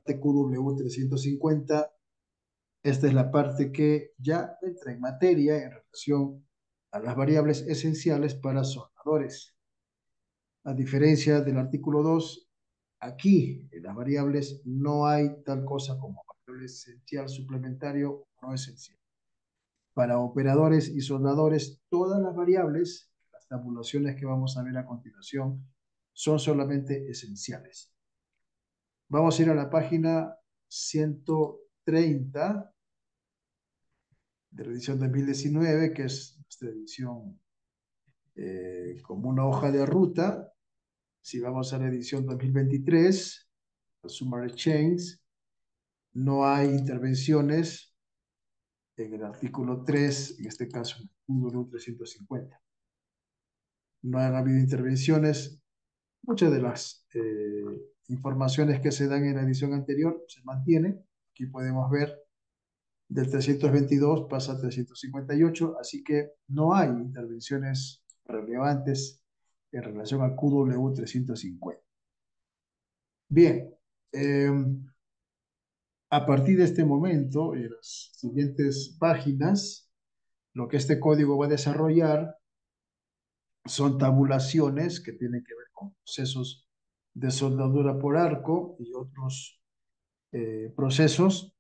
parte QW350. Esta es la parte que ya entra en materia en relación a las variables esenciales para soldadores. A diferencia del artículo 2, aquí en las variables no hay tal cosa como variable esencial suplementario o no esencial. Para operadores y soldadores, todas las variables, las tabulaciones que vamos a ver a continuación, son solamente esenciales. Vamos a ir a la página 130 de la edición 2019, que es nuestra edición como una hoja de ruta. Si vamos a la edición 2023, Summary Change, no hay intervenciones en el artículo 3, en este caso en el punto 350. No han habido intervenciones. Muchas de las informaciones que se dan en la edición anterior se mantienen. Aquí podemos ver del 322 pasa a 358, así que no hay intervenciones relevantes en relación al QW 350. Bien, a partir de este momento, en las siguientes páginas, lo que este código va a desarrollar son tabulaciones que tienen que ver con procesos de soldadura por arco y otros procesos,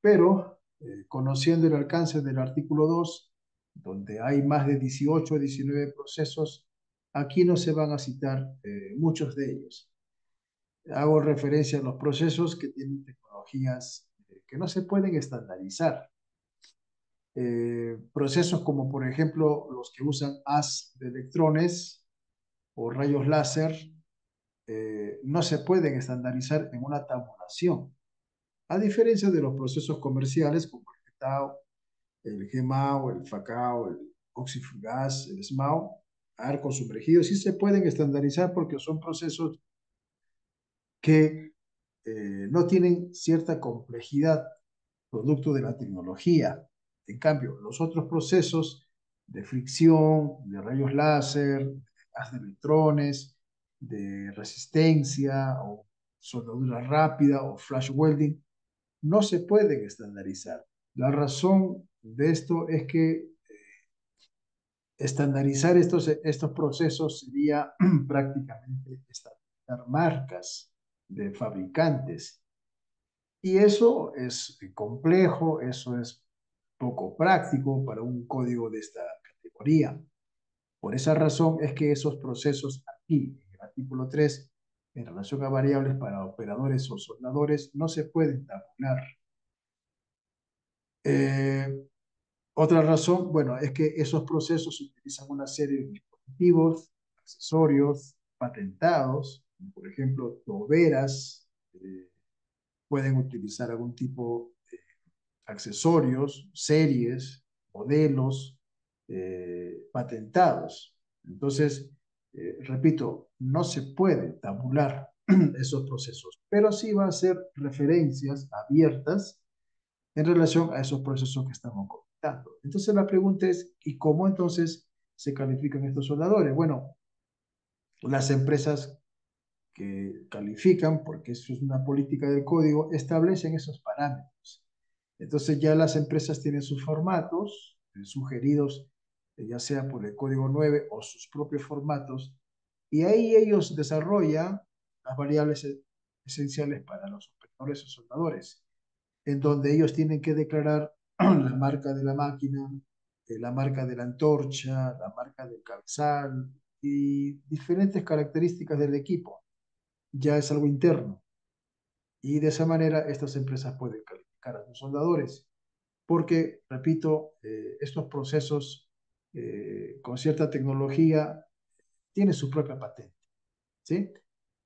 pero conociendo el alcance del artículo 2, donde hay más de 18 o 19 procesos, aquí no se van a citar muchos de ellos. Hago referencia a los procesos que tienen tecnologías que no se pueden estandarizar. Procesos como, por ejemplo, los que usan haz de electrones o rayos láser, no se pueden estandarizar en una tabulación, a diferencia de los procesos comerciales como el GTAO, el GMAO, el FACAO, el oxifugaz, el SMAO, arcos sumergidos, sí se pueden estandarizar porque son procesos que no tienen cierta complejidad producto de la tecnología. En cambio, los otros procesos de fricción, de rayos láser, de haz de electrones, de resistencia o soldadura rápida o flash welding, no se pueden estandarizar. La razón de esto es que estandarizar estos procesos sería prácticamente establecer marcas de fabricantes. Y eso es complejo, eso es poco práctico para un código de esta categoría. Por esa razón es que esos procesos aquí, en el artículo 3, en relación a variables para operadores o soldadores, no se pueden tabular. Eh, Otra razón, bueno, es que esos procesos utilizan una serie de dispositivos, accesorios, patentados, como por ejemplo, toberas, pueden utilizar algún tipo de accesorios, series, modelos patentados. Entonces, repito, no se puede tabular esos procesos, pero sí va a ser referencias abiertas en relación a esos procesos que estamos comentando. Entonces la pregunta es, ¿y cómo entonces se califican estos soldadores? Bueno, las empresas que califican, porque eso es una política del código, establecen esos parámetros. Entonces ya las empresas tienen sus formatos sugeridos, ya sea por el código 9 o sus propios formatos, y ahí ellos desarrollan las variables esenciales para los operadores o soldadores, en donde ellos tienen que declarar la marca de la máquina, la marca de la antorcha, la marca del cabezal y diferentes características del equipo. Ya es algo interno. Y de esa manera estas empresas pueden calificar a sus soldadores. Porque, repito, estos procesos con cierta tecnología tienen su propia patente. ¿Sí?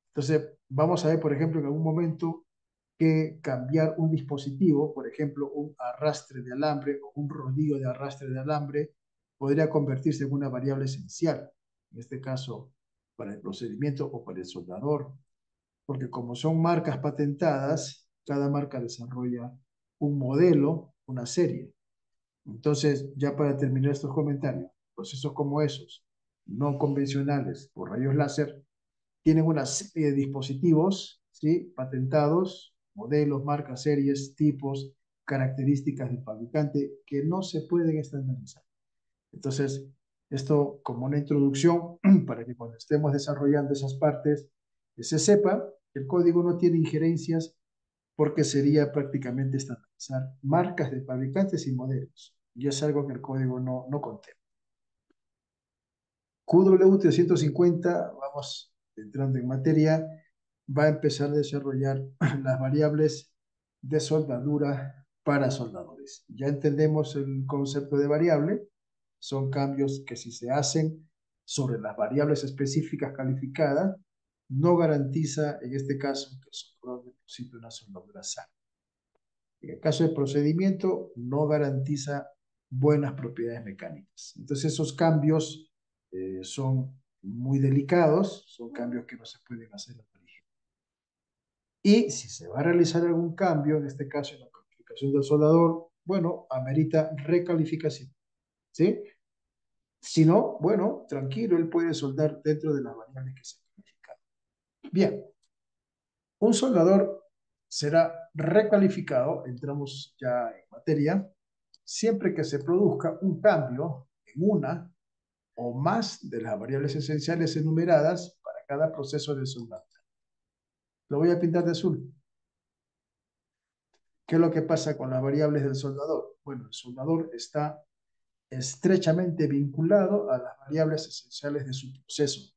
Entonces, vamos a ver, por ejemplo, en algún momento que cambiar un dispositivo, por ejemplo, un arrastre de alambre o un rodillo de arrastre de alambre, podría convertirse en una variable esencial, en este caso, para el procedimiento o para el soldador, porque como son marcas patentadas, cada marca desarrolla un modelo, una serie. Entonces, ya para terminar estos comentarios, procesos como esos, no convencionales por rayos láser, tienen una serie de dispositivos, ¿sí?, patentados modelos, marcas, series, tipos, características del fabricante que no se pueden estandarizar. Entonces, esto como una introducción para que cuando estemos desarrollando esas partes se sepa que el código no tiene injerencias porque sería prácticamente estandarizar marcas de fabricantes y modelos. Y es algo que el código no contempla. QW350, vamos entrando en materia, va a empezar a desarrollar las variables de soldadura para soldadores. Ya entendemos el concepto de variable, son cambios que si se hacen sobre las variables específicas calificadas, no garantiza en este caso que el soldador deposite una soldadura sana. En el caso de procedimiento, no garantiza buenas propiedades mecánicas. Entonces, esos cambios son muy delicados, son cambios que no se pueden hacer a la ligera. Y si se va a realizar algún cambio, en este caso en la calificación del soldador, bueno, amerita recalificación. ¿Sí? Si no, bueno, tranquilo, él puede soldar dentro de las variables que se han calificado. Bien, un soldador será recalificado, entramos ya en materia, siempre que se produzca un cambio en una o más de las variables esenciales enumeradas para cada proceso de soldado. Lo voy a pintar de azul. ¿Qué es lo que pasa con las variables del soldador? Bueno, el soldador está estrechamente vinculado a las variables esenciales de su proceso.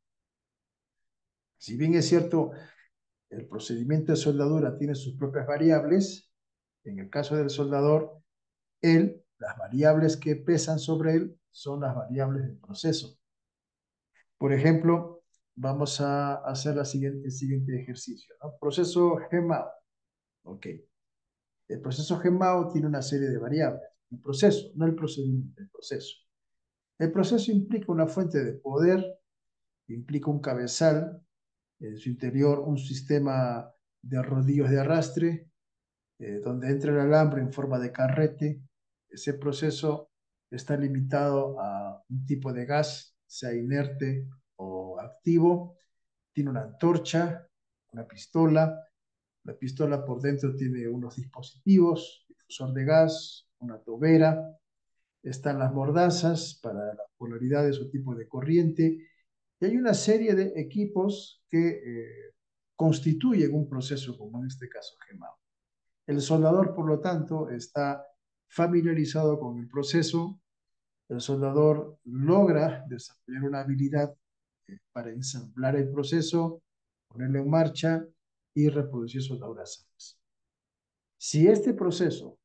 Si bien es cierto, el procedimiento de soldadura tiene sus propias variables, en el caso del soldador, las variables que pesan sobre él son las variables del proceso. Por ejemplo, vamos a hacer el siguiente ejercicio, ¿no? Proceso GEMAO. Ok. El proceso GEMAO tiene una serie de variables. El proceso, no el procedimiento, el proceso. El proceso implica una fuente de poder, implica un cabezal, en su interior un sistema de rodillos de arrastre, donde entra el alambre en forma de carrete. Ese proceso está limitado a un tipo de gas, sea inerte o activo. Tiene una antorcha, una pistola. La pistola por dentro tiene unos dispositivos, difusor de gas, una tobera. Están las mordazas para las polaridades o tipo de corriente. Y hay una serie de equipos que constituyen un proceso como en este caso GEMAO. El soldador, por lo tanto, está familiarizado con el proceso. El soldador logra desarrollar una habilidad para ensamblar el proceso, ponerlo en marcha y reproducir soldaduras sanas. Si este proceso,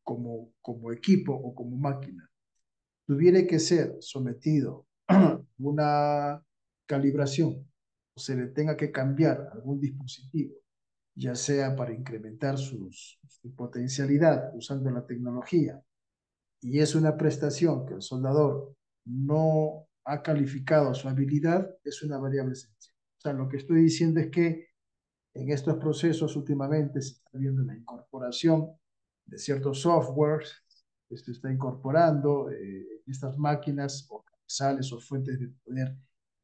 como equipo o como máquina, tuviera que ser sometido a una calibración o se le tenga que cambiar algún dispositivo, ya sea para incrementar su potencialidad usando la tecnología, y es una prestación que el soldador no ha calificado su habilidad, es una variable esencial. O sea, lo que estoy diciendo es que en estos procesos últimamente se está viendo la incorporación de ciertos softwares que se está incorporando estas máquinas o cabezales o fuentes de poder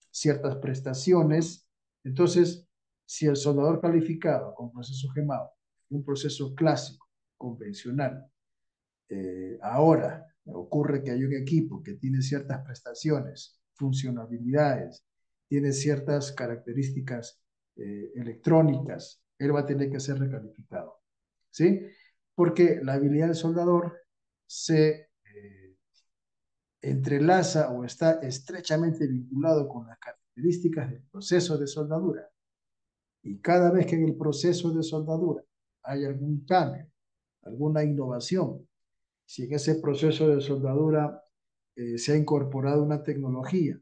ciertas prestaciones. Entonces, si el soldador calificado con proceso GEMAO, un proceso clásico, convencional, ahora ocurre que hay un equipo que tiene ciertas prestaciones, funcionalidades, tiene ciertas características electrónicas, él va a tener que ser recalificado, ¿sí? Porque la habilidad del soldador se entrelaza o está estrechamente vinculado con las características del proceso de soldadura. Y cada vez que en el proceso de soldadura hay algún cambio, alguna innovación, si en ese proceso de soldadura se ha incorporado una tecnología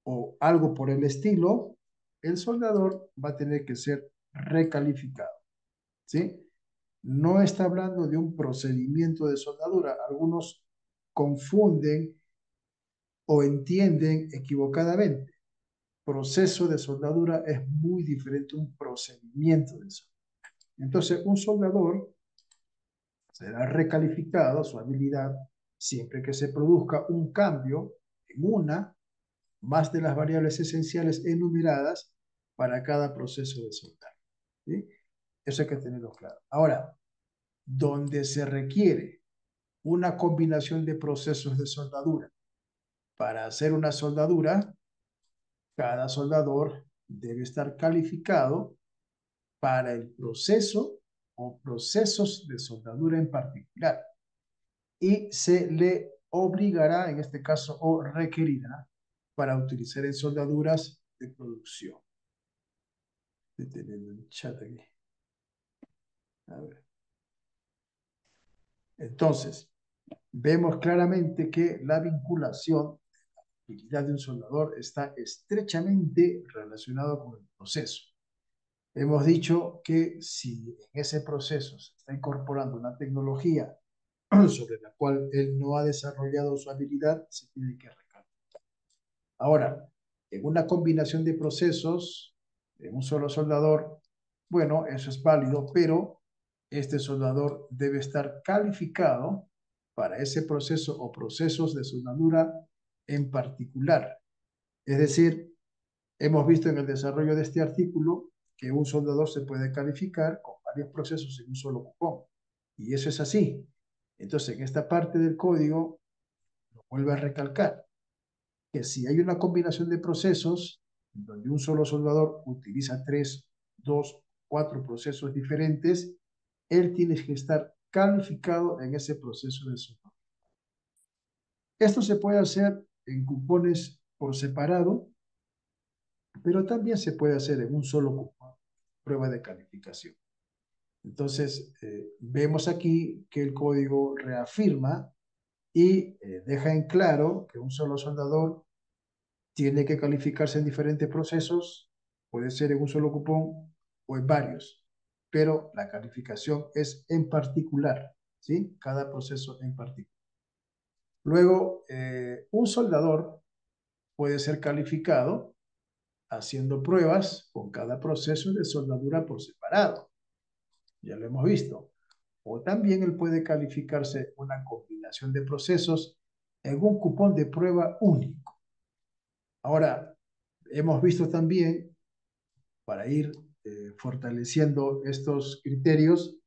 o algo por el estilo, el soldador va a tener que ser recalificado, ¿sí? No está hablando de un procedimiento de soldadura. Algunos confunden o entienden equivocadamente. Proceso de soldadura es muy diferente a un procedimiento de soldadura. Entonces, un soldador será recalificado su habilidad siempre que se produzca un cambio en una más de las variables esenciales enumeradas para cada proceso de soldado. ¿Sí? Eso hay que tenerlo claro. Ahora, donde se requiere una combinación de procesos de soldadura para hacer una soldadura, cada soldador debe estar calificado para el proceso o procesos de soldadura en particular y se le obligará, en este caso, o requerirá para utilizar en soldaduras de producción. Estoy teniendo un chat aquí. A ver. Entonces, vemos claramente que la vinculación de la habilidad de un soldador está estrechamente relacionado con el proceso. Hemos dicho que si en ese proceso se está incorporando una tecnología sobre la cual él no ha desarrollado su habilidad, se tiene que recalcar. Ahora, en una combinación de procesos, en un solo soldador, bueno, eso es válido, pero este soldador debe estar calificado para ese proceso o procesos de soldadura en particular. Es decir, hemos visto en el desarrollo de este artículo que un soldador se puede calificar con varios procesos en un solo cupón. Y eso es así. Entonces, en esta parte del código, lo vuelvo a recalcar, que si hay una combinación de procesos donde un solo soldador utiliza 3, 2, 4 procesos diferentes, él tiene que estar calificado en ese proceso de soldadura. Esto se puede hacer en cupones por separado, pero también se puede hacer en un solo cupón, prueba de calificación. Entonces, vemos aquí que el código reafirma y deja en claro que un solo soldador tiene que calificarse en diferentes procesos, puede ser en un solo cupón o en varios, pero la calificación es en particular, ¿sí? Cada proceso en particular. Luego, un soldador puede ser calificado haciendo pruebas con cada proceso de soldadura por separado, ya lo hemos visto. O también él puede calificarse una combinación de procesos en un cupón de prueba único. Ahora, hemos visto también, para ir fortaleciendo estos criterios,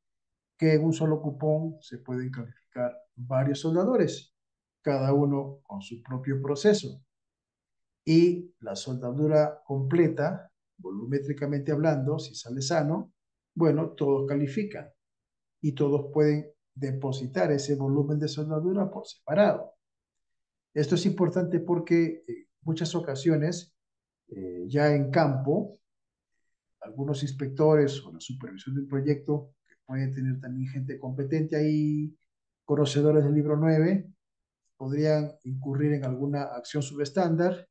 que en un solo cupón se pueden calificar varios soldadores, cada uno con su propio proceso. Y la soldadura completa, volumétricamente hablando, si sale sano, bueno, todos califican y todos pueden depositar ese volumen de soldadura por separado. Esto es importante porque en muchas ocasiones, ya en campo, algunos inspectores o la supervisión del proyecto, que pueden tener también gente competente ahí, conocedores del libro 9, podrían incurrir en alguna acción subestándar,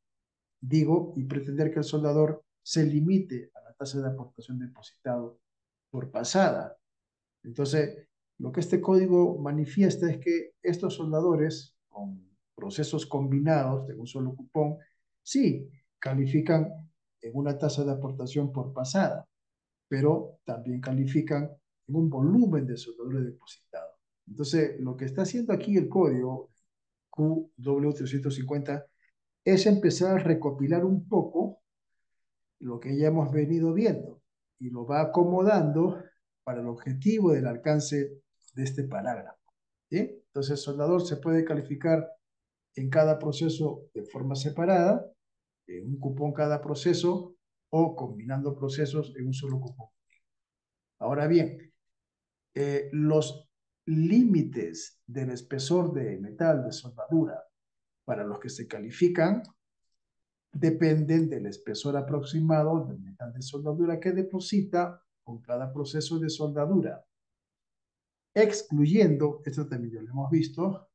digo, y pretender que el soldador se limite a la tasa de aportación depositado por pasada. Entonces, lo que este código manifiesta es que estos soldadores con procesos combinados de un solo cupón, sí, califican en una tasa de aportación por pasada, pero también califican en un volumen de soldadura depositado. Entonces, lo que está haciendo aquí el código QW350 es empezar a recopilar un poco lo que ya hemos venido viendo y lo va acomodando para el objetivo del alcance de este parágrafo. ¿Sí? Entonces, el soldador se puede calificar en cada proceso de forma separada, en un cupón cada proceso, o combinando procesos en un solo cupón. Ahora bien, los límites del espesor de metal de soldadura para los que se califican dependen del espesor aproximado del metal de soldadura que deposita con cada proceso de soldadura, excluyendo, esto también ya lo hemos visto,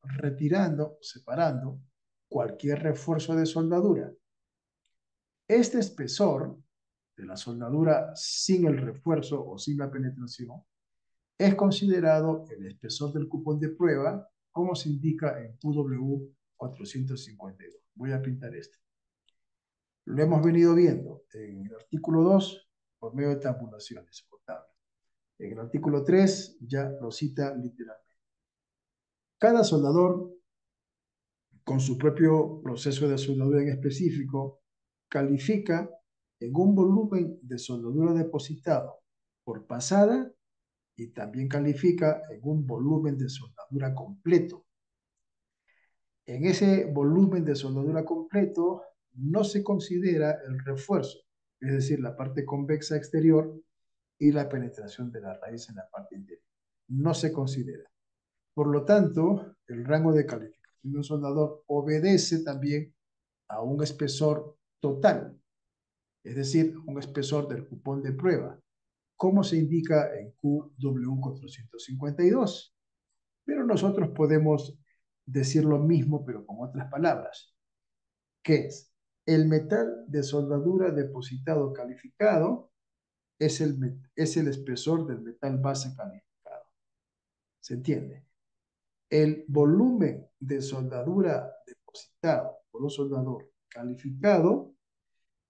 retirando, separando cualquier refuerzo de soldadura. Este espesor de la soldadura sin el refuerzo o sin la penetración es considerado el espesor del cupón de prueba, como se indica en QW 452. Voy a pintar esto. Lo hemos venido viendo en el artículo 2 por medio de tabulaciones por tabla. En el artículo 3 ya lo cita literalmente. Cada soldador, con su propio proceso de soldadura en específico, califica en un volumen de soldadura depositado por pasada y también califica en un volumen de soldadura completo. En ese volumen de soldadura completo no se considera el refuerzo, es decir, la parte convexa exterior y la penetración de la raíz en la parte interior. No se considera. Por lo tanto, el rango de calificación de un soldador obedece también a un espesor total, es decir, un espesor del cupón de prueba, como se indica en QW452. Pero nosotros podemos decir lo mismo, pero con otras palabras, que es el metal de soldadura depositado calificado es el espesor del metal base calificado. ¿Se entiende? El volumen de soldadura depositado por un soldador calificado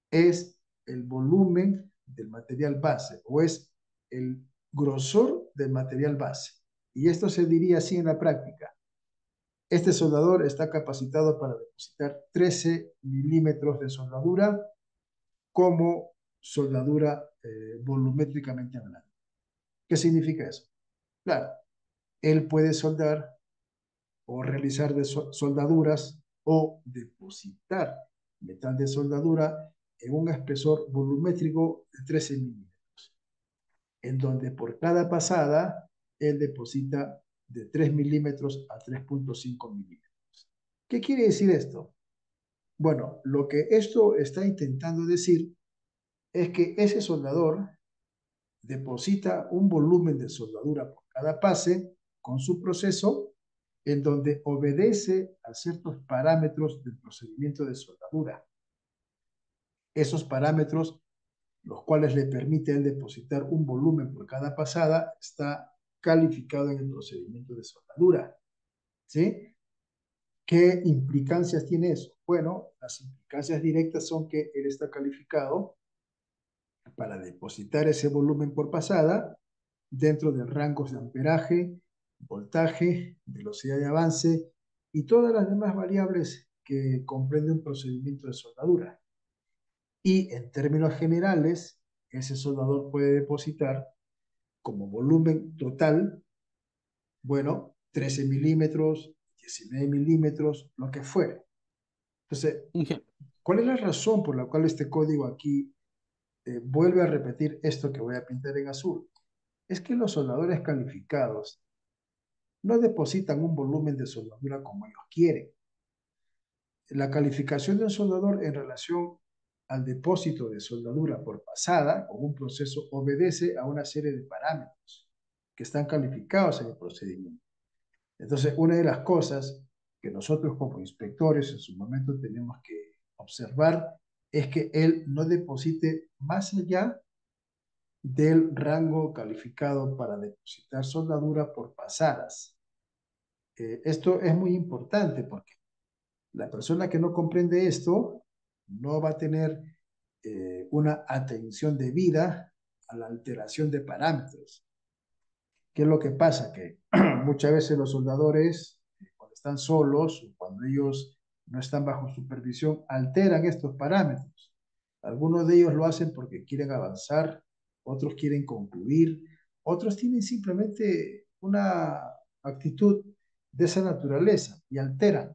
es el volumen del material base o es el grosor del material base. Y esto se diría así en la práctica. Este soldador está capacitado para depositar 13 milímetros de soldadura como soldadura volumétricamente hablando. ¿Qué significa eso? Claro, él puede soldar o realizar soldaduras o depositar metal de soldadura en un espesor volumétrico de 13 milímetros, en donde por cada pasada él deposita de 3 milímetros a 3,5 milímetros. ¿Qué quiere decir esto? Bueno, lo que esto está intentando decir es que ese soldador deposita un volumen de soldadura por cada pase con su proceso en donde obedece a ciertos parámetros del procedimiento de soldadura. Esos parámetros, los cuales le permite a él depositar un volumen por cada pasada, está calificado en el procedimiento de soldadura. ¿Sí? ¿Qué implicancias tiene eso? Bueno, las implicancias directas son que él está calificado para depositar ese volumen por pasada dentro de rangos de amperaje, voltaje, velocidad de avance y todas las demás variables que comprende un procedimiento de soldadura. Y en términos generales, ese soldador puede depositar como volumen total, bueno, 13 milímetros, 19 milímetros, lo que fuere. Entonces, ¿cuál es la razón por la cual este código aquí vuelve a repetir esto que voy a pintar en azul? Es que los soldadores calificados no depositan un volumen de soldadura como ellos quieren. La calificación de un soldador en relación al depósito de soldadura por pasada con un proceso obedece a una serie de parámetros que están calificados en el procedimiento. Entonces, una de las cosas que nosotros como inspectores en su momento tenemos que observar es que él no deposite más allá del rango calificado para depositar soldadura por pasadas. Esto es muy importante porque la persona que no comprende esto no va a tener una atención debida a la alteración de parámetros. ¿Qué es lo que pasa? Que muchas veces los soldadores, cuando están solos o cuando ellos no están bajo supervisión, alteran estos parámetros. Algunos de ellos lo hacen porque quieren avanzar, otros quieren concluir, otros tienen simplemente una actitud de esa naturaleza y alteran,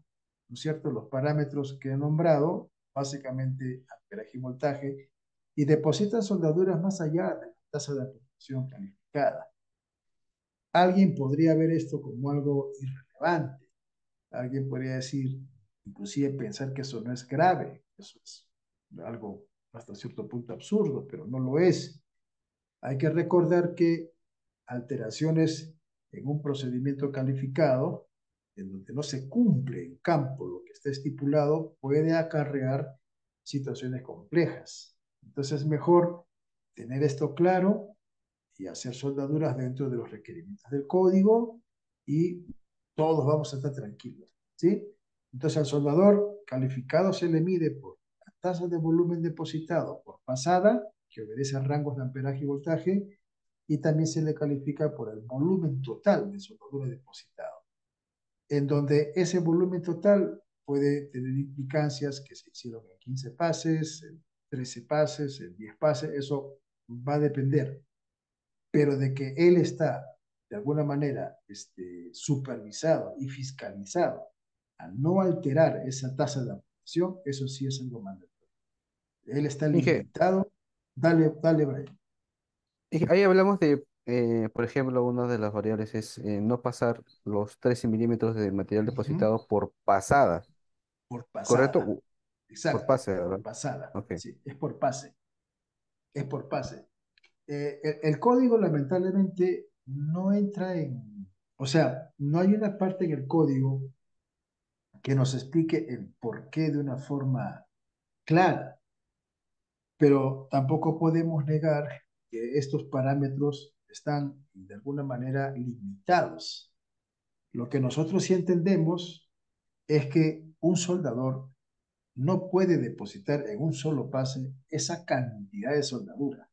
¿no es cierto?, los parámetros que he nombrado, básicamente amperaje y voltaje, y depositan soldaduras más allá de la tasa de aplicación calificada. Alguien podría ver esto como algo irrelevante. Alguien podría decir, inclusive pensar que eso no es grave, eso es algo hasta cierto punto absurdo, pero no lo es. Hay que recordar que alteraciones en un procedimiento calificado, en donde no se cumple en campo lo que está estipulado, puede acarrear situaciones complejas. Entonces es mejor tener esto claro y hacer soldaduras dentro de los requerimientos del código y todos vamos a estar tranquilos, ¿sí? Entonces al soldador calificado se le mide por la tasa de volumen depositado por pasada, que obedece a rangos de amperaje y voltaje, y también se le califica por el volumen total de soldadura depositado, en donde ese volumen total puede tener implicancias que se hicieron en 15 pases, en 13 pases, en 10 pases, eso va a depender. pero de que él está de alguna manera supervisado y fiscalizado a no alterar esa tasa de aportación, eso sí es algo mandatorio. Él está Inge, limitado. Dale, dale, Brian. ahí hablamos de, por ejemplo, una de las variables es no pasar los 13 milímetros de material Ujú. depositado por pasada, Por ¿correcto? pasada. Por Exacto, pase, por ¿verdad? pasada. Ok. Sí, es por pase. Es por pase. El código lamentablemente no entra en, o sea, no hay una parte en el código que nos explique el porqué de una forma clara, pero tampoco podemos negar que estos parámetros están de alguna manera limitados. Lo que nosotros sí entendemos es que un soldador no puede depositar en un solo pase esa cantidad de soldadura.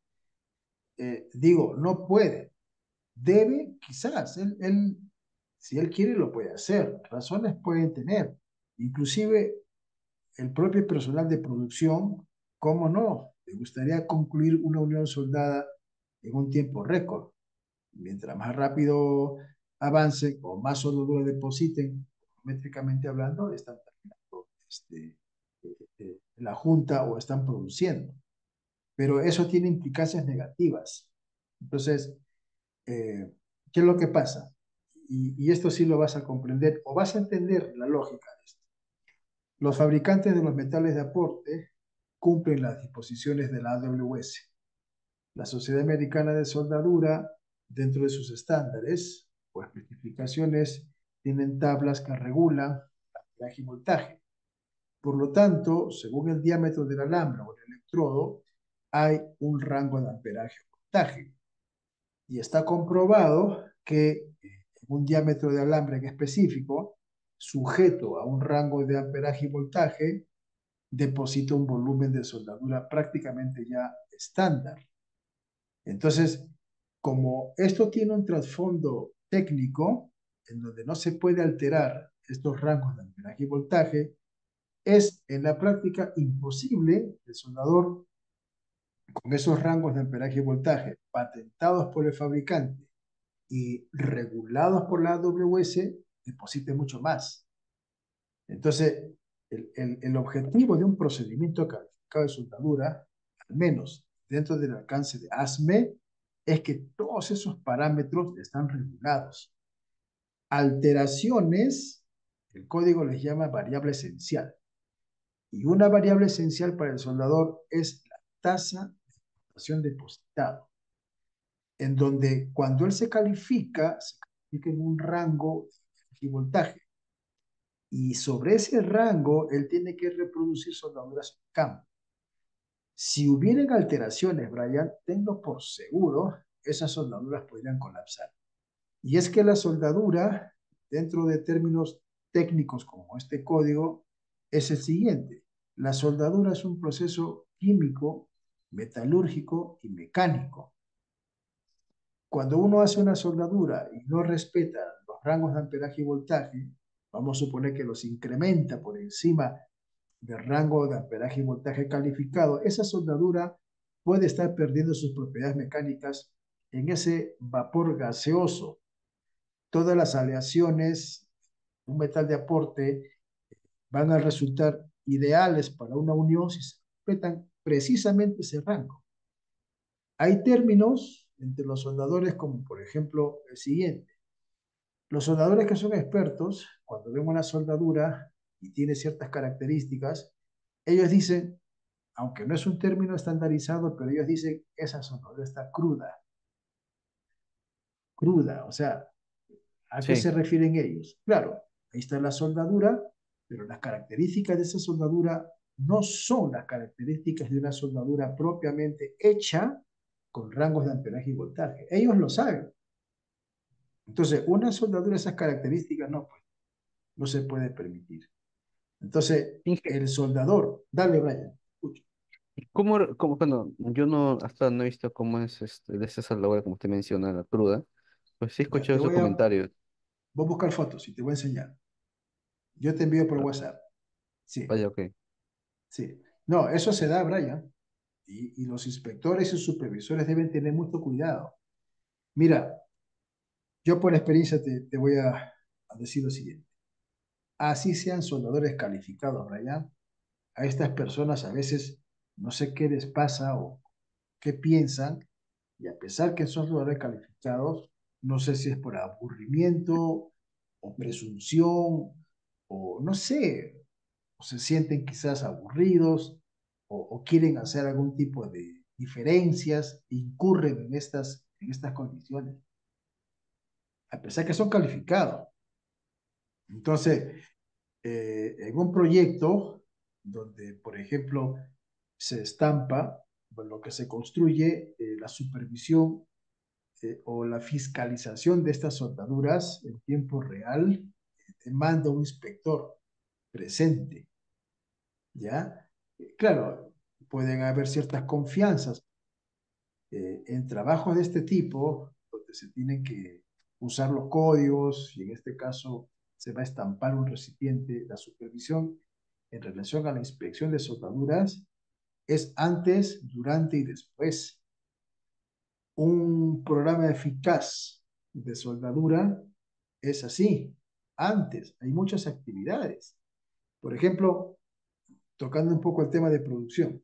Digo, no puede, debe, quizás, si él quiere lo puede hacer, razones pueden tener, inclusive el propio personal de producción, ¿cómo no? Le gustaría concluir una unión soldada en un tiempo récord. Mientras más rápido avance o más soldadura depositen, métricamente hablando, están terminando la junta o están produciendo. Pero eso tiene implicancias negativas. Entonces, eh, ¿qué es lo que pasa? Y esto sí lo vas a comprender o vas a entender la lógica de esto. Los fabricantes de los metales de aporte cumplen las disposiciones de la AWS, la Sociedad Americana de Soldadura, dentro de sus estándares o especificaciones, tienen tablas que regulan amperaje y voltaje. Por lo tanto, según el diámetro del alambre o el electrodo, hay un rango de amperaje o voltaje. Y está comprobado que un diámetro de alambre en específico, sujeto a un rango de amperaje y voltaje, deposita un volumen de soldadura prácticamente ya estándar. Entonces, como esto tiene un trasfondo técnico, en donde no se puede alterar estos rangos de amperaje y voltaje, es en la práctica imposible el soldador con esos rangos de amperaje y voltaje patentados por el fabricante y regulados por la AWS, deposite mucho más. Entonces, el objetivo de un procedimiento calificado de soldadura, al menos dentro del alcance de ASME, es que todos esos parámetros están regulados. Alteraciones, el código les llama variable esencial. Y una variable esencial para el soldador es la tasa de explotación depositado, en donde cuando él se califica en un rango de voltaje. Y sobre ese rango, él tiene que reproducir soldaduras en campo. Si hubieran alteraciones, Brian, tengo por seguro, esas soldaduras podrían colapsar. Y es que la soldadura, dentro de términos técnicos como este código, es el siguiente. La soldadura es un proceso químico, metalúrgico y mecánico. Cuando uno hace una soldadura y no respeta los rangos de amperaje y voltaje, vamos a suponer que los incrementa por encima del rango de amperaje y voltaje calificado, esa soldadura puede estar perdiendo sus propiedades mecánicas en ese vapor gaseoso. Todas las aleaciones, un metal de aporte, van a resultar ideales para una unión si se respetan precisamente ese rango. Hay términos entre los soldadores como por ejemplo el siguiente. Los soldadores que son expertos, cuando ven una soldadura y tiene ciertas características, ellos dicen, aunque no es un término estandarizado, pero ellos dicen, esa soldadura está cruda, cruda, o sea, ¿a qué Sí. se refieren ellos? Claro, ahí está la soldadura, pero las características de esa soldadura no son las características de una soldadura propiamente hecha con rangos de amperaje y voltaje. Ellos lo saben. Entonces, una soldadura, esas características no, pues, no se puede permitir. Entonces, Inge, el soldador, dale, Brian, escucha. bueno, yo no, hasta no he visto cómo es de esa salvadora, como usted menciona, la cruda, pues sí he Ya, escuchado esos comentarios. voy a buscar fotos y te voy a enseñar. Yo te envío por Ah, WhatsApp. Sí, vaya, ok. sí. No, eso se da, Brian. Y los inspectores y supervisores deben tener mucho cuidado. Mira, yo por experiencia te voy a decir lo siguiente. Así sean soldadores calificados, Brian, a estas personas a veces no sé qué les pasa o qué piensan, y a pesar que son soldadores calificados, no sé si es por aburrimiento o presunción o no sé, o se sienten quizás aburridos o quieren hacer algún tipo de diferencias, incurren en estas condiciones, a pesar que son calificados. Entonces, en un proyecto donde, por ejemplo, se estampa, bueno, lo que se construye, la supervisión o la fiscalización de estas soldaduras en tiempo real, manda un inspector presente, ¿ya? Claro, pueden haber ciertas confianzas en trabajos de este tipo, donde se tienen que usar los códigos y en este caso se va a estampar un recipiente. La supervisión en relación a la inspección de soldaduras es antes, durante y después. Un programa eficaz de soldadura es así. Antes, hay muchas actividades. Por ejemplo, tocando un poco el tema de producción.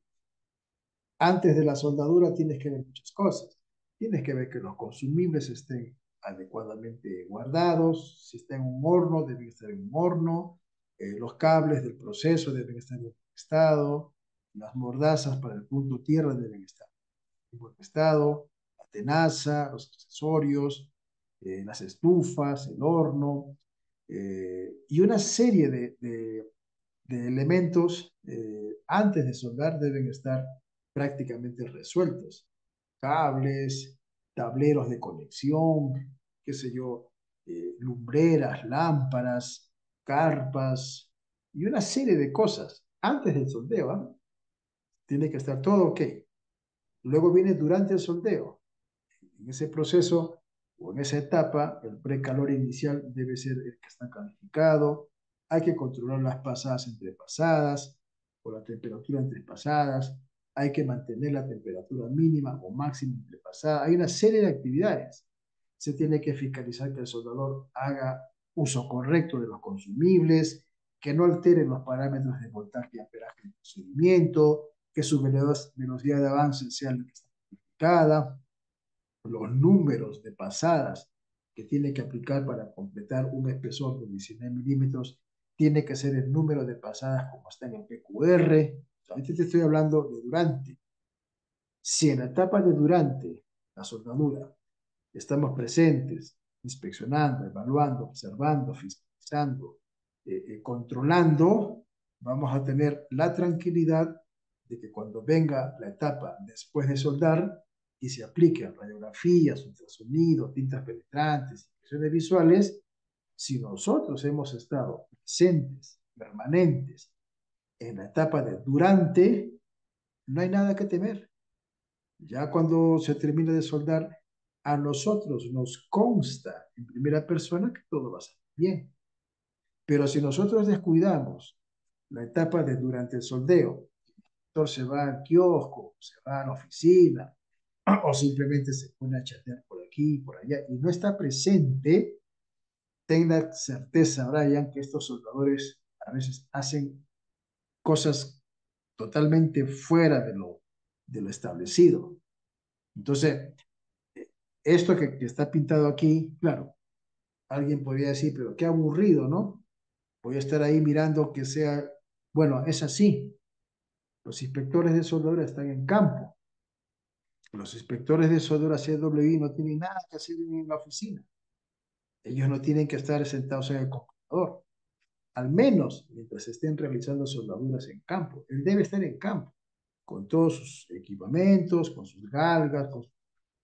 Antes de la soldadura tienes que ver muchas cosas. Tienes que ver que los consumibles estén adecuadamente guardados. Si está en un horno, deben estar en un horno. Los cables del proceso deben estar en buen estado. Las mordazas para el punto tierra deben estar en buen estado. La tenaza, los accesorios, las estufas, el horno, y una serie de elementos antes de soldar deben estar prácticamente resueltos. Cables, tableros de conexión, qué sé yo, lumbreras, lámparas, carpas y una serie de cosas. Antes del soldeo, ¿eh? Tiene que estar todo ok. Luego viene durante el soldeo. En ese proceso o en esa etapa, el precalor inicial debe ser el que está calificado. Hay que controlar las pasadas entre pasadas o la temperatura entre pasadas. Hay que mantener la temperatura mínima o máxima entre pasadas. Hay una serie de actividades. Se tiene que fiscalizar que el soldador haga uso correcto de los consumibles, que no alteren los parámetros de voltaje y amperaje del procedimiento, que su velocidad de avance sea la que está indicada, los números de pasadas que tiene que aplicar para completar un espesor de 19 milímetros, tiene que ser el número de pasadas como está en el PQR. Solamente te estoy hablando de durante. Si en la etapa de durante la soldadura estamos presentes, inspeccionando, evaluando, observando, fiscalizando, controlando, vamos a tener la tranquilidad de que cuando venga la etapa después de soldar y se apliquen radiografías, ultrasonido, tintas penetrantes, impresiones visuales, si nosotros hemos estado presentes, permanentes, en la etapa de durante, no hay nada que temer. Ya cuando se termina de soldar, a nosotros nos consta en primera persona que todo va a salir bien. Pero si nosotros descuidamos la etapa de durante el soldeo, entonces se va al kiosco, se va a la oficina, o simplemente se pone a chatear por aquí y por allá y no está presente, tenga certeza, Brian, que estos soldadores a veces hacen cosas totalmente fuera de lo establecido. Entonces, esto que está pintado aquí, claro, alguien podría decir, pero qué aburrido, ¿no? Voy a estar ahí mirando que sea, bueno, es así. Los inspectores de soldadura están en campo. Los inspectores de soldadura CWI no tienen nada que hacer en la oficina. Ellos no tienen que estar sentados en el computador, al menos mientras estén realizando soldaduras en campo. Él debe estar en campo, con todos sus equipamientos, con sus galgas, con sus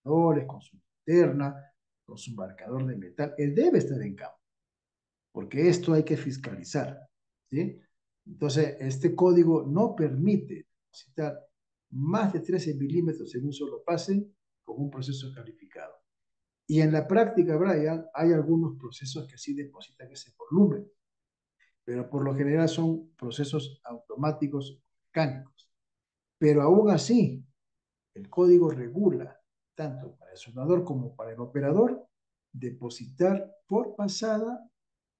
marcadores, con su linterna, con su marcador de metal. Él debe estar en campo, porque esto hay que fiscalizar, ¿sí? Entonces, este código no permite depositar más de 13 milímetros en un solo pase con un proceso calificado. Y en la práctica, Brian, hay algunos procesos que sí depositan ese volumen, pero por lo general son procesos automáticos mecánicos. Pero aún así, el código regula. tanto para el soldador como para el operador, depositar por pasada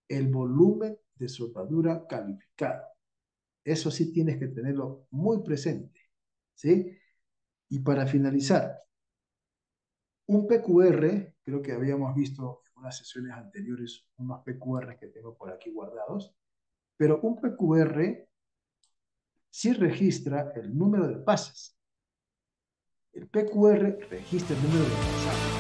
el volumen de soldadura calificado. Eso sí tienes que tenerlo muy presente, ¿sí? Y para finalizar, un PQR, creo que habíamos visto en unas sesiones anteriores unos PQR que tengo por aquí guardados, pero un PQR sí registra el número de pases. El PQR registra el número de pasajes.